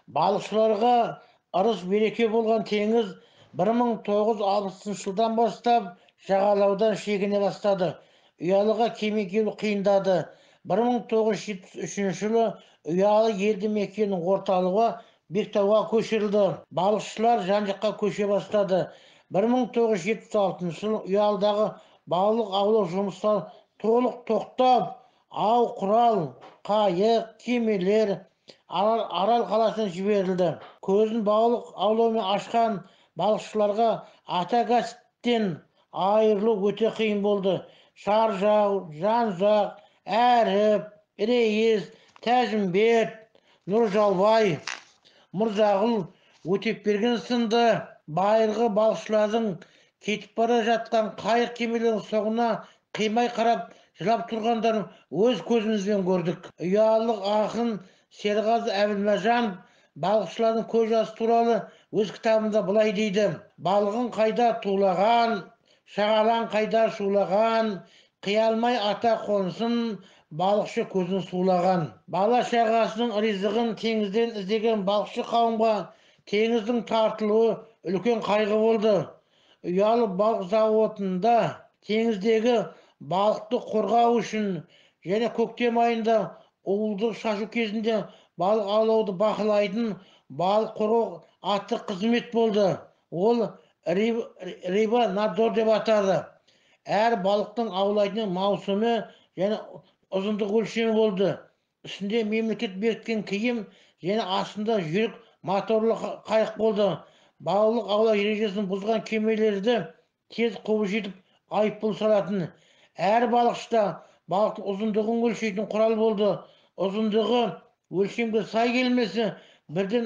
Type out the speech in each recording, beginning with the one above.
Балықшыларға ырыс береке болған теңіз 1960 жылдан бастап жағалаудан шегіне бастады. Ұялыға кеме келу қиындады. 1973 жылы ұялы елді мекеннің орталығы Бектауға көшірілді. Балықшылар жан-жаққа көше бастады. 1976 жылы ұялыдағы балық аулау жұмыстары толық тоқтап, ау құрал, қайық, кемелер Арал қаласына жіберілді. Көзін балық аулаумен ашқан балықшыларға ата кәсіптен айырылу өте қиын болды. Шаржау, Жанзақ, Әріп, Рейіс, Тәжімбет, Нұржаубай, Мұрзағұл, Өтепберген сынды байырғы балықшылардың кетіп бара жатқан қайық кемелердің соңына қимай қарап жылап тұрғандарын өз көзімізбен көрдік. Ұялық ақын Серғазы Әбілмәжанов балықшылардың көз жасы туралы өз кітабында былай дейді: балығын қайда тулаған, шағалаң қайда шулаған, қия алмай ата қонсын, балықшы көзін сулаған. Бала шағасының ризығын теңізден іздеген балықшы қауымға теңіздің тартылуы үлкен қайғы болды. Ұялы балық зауытында теңіздегі балықты қорғау үшін және көктем айында уылдырық шашу кезінде балық аулауды бақылайтын балық қорғау атты қызмет болды. Ол риба надзор деп атады. Әр балықтың аулайтын маусымы және ұзындық өлшемі болды. Үстінде мемлекет бекіткен киім және астында жүйрік моторлы қайық болды. Балық аулау ережесін бұзған кемелерді тез қуып жетіп айыппұл салатын. Әр балықшыда балықтың ұзындығын өлшейтін құрал болды. Ұзындығы өлшемге сай келмесе, бірден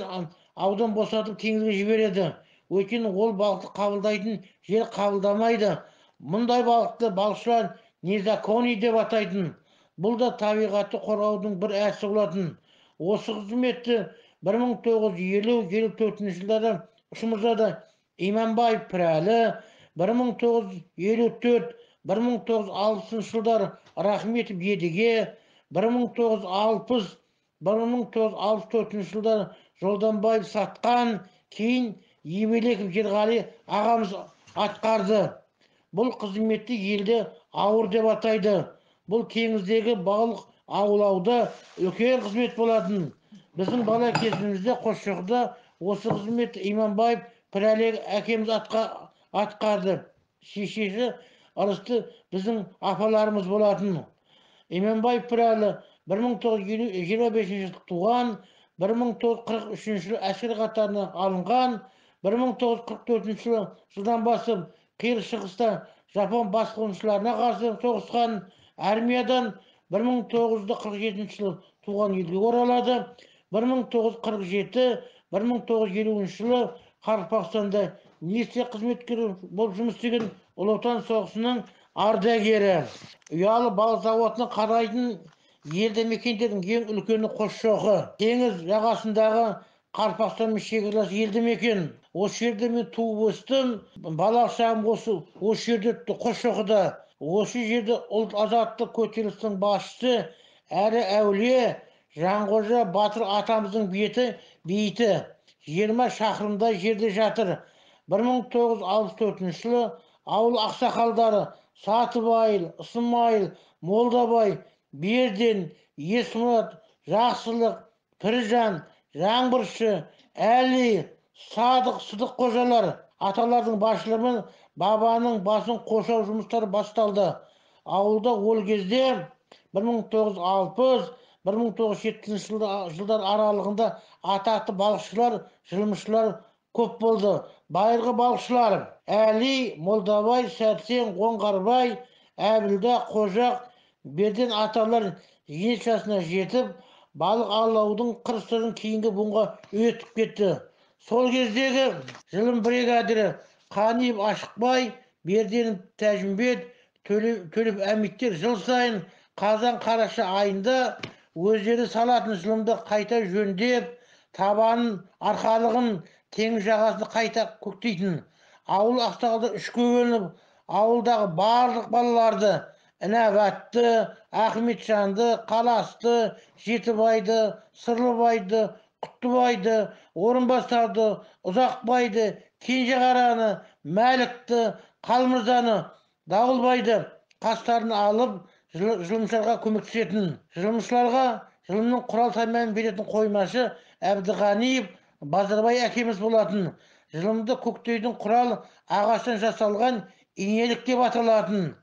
аудан босатып теңізге жібереді. Өйткені ол балықты қабылдайтын жер қабылдамайды. Мұндай балықты балықшылар незаконный деп атайтын. Бұл да табиғатты қорғаудың бір әдісі болатын. Осы қызметті 1950-54 жылдары ұшымызда Иманбаев Пірәлі, 1954-1960 жылдары Рахметов Едіге, 1960-1964 жылдары Жолданбаев Сатқан, кейін Ебелеков Ерғали ағамыз атқарды. Бұл қызметті елде ауыр деп атайды. Бұл теңіздегі балық аулауда үлкен қызмет болатын. Біздің бала кезімізде Қосшоқыда осы қызметті Иманбаев Пірәлі әкеміз атқарды. Шешесі ырысты біздің апаларымыз болатын. Иманбаев Пірәлі 1925 жылы туған, 1943 жылы әскер қатарына алынған, 1944 жылдан басып қиыр шығыста Жапон басқыншыларына қарсы соғысқан. Армиядан 1947 жылы туған елге оралады. 1947-1950 жылы Қарақалпақстанда милиция қызметкері болып жұмыс істеген Ұлы Отан соғысының ардагері. Ұялы балық зауытына қарайтын елді мекендердің ең үлкені Қосшоқы. Теңіз жағасындағы Қарақалпақстанмен шекаралас елді мекен. Осы жерде мен туып өстім. Бала шағым осы жерде Қосшоқыда. Осы жерде ұлт азаттық көтерілістің басшысы әрі әулие Жанғожа Батыр атамыздың бейіті 20 шақырымдай жерде жатыр. 1964 жылы ауыл ақсақалдары Сатыбайыл, Ысымайыл, Молдабай, Берден, Есмұрат, Жақсылық, Піржан, Жаңбыршы, Әли, Садық, Сыдық қожалар аталардың басшылығымен бабаның басын қоршау жұмыстары басталды. Ауылда ол кезде 1960-1970 жылдар аралығында атақты балықшылар, жылымшылар көп болды. Байырғы балықшылар Әли, Молдабай, Сәрсен, Оңғарбай, Әбілда, Қожақ, Берден аталар ел жасына жетіп, балық аулаудың қыр-сырын кейінгі буынға үйретіп кетті. Сол кездегі жылым бригадирі Қаниев Ашықбай, Берденов Тәжімбет, Төлеп Әмиттер жыл сайын қазан-қараша айында өздері салатын жылымды қайта жөндеп, табанын, арқалығын теңіз жағасында қайта көктейтін. Ауыл ақсақалдар үшке бөлініп, ауылдағы барлық балаларды, Інәбатты, Ахметжанды, Қаласты, Жетібайды, Сырлыбайды, Құттыбайды, Орынбасарды, Ұзақбайды, Кенжеғараны, Мәлікті, Қалмырзаны, Дауылбайды қастарына алып жылымшыларға көмектесетін. Жылымшыларға жылымның құрал сайманын беретін қоймашы Әбдіғаниев Базарбай әкеміз болатын. Жылымды көктейтін құрал ағаштан жасалған инелік деп аталатын.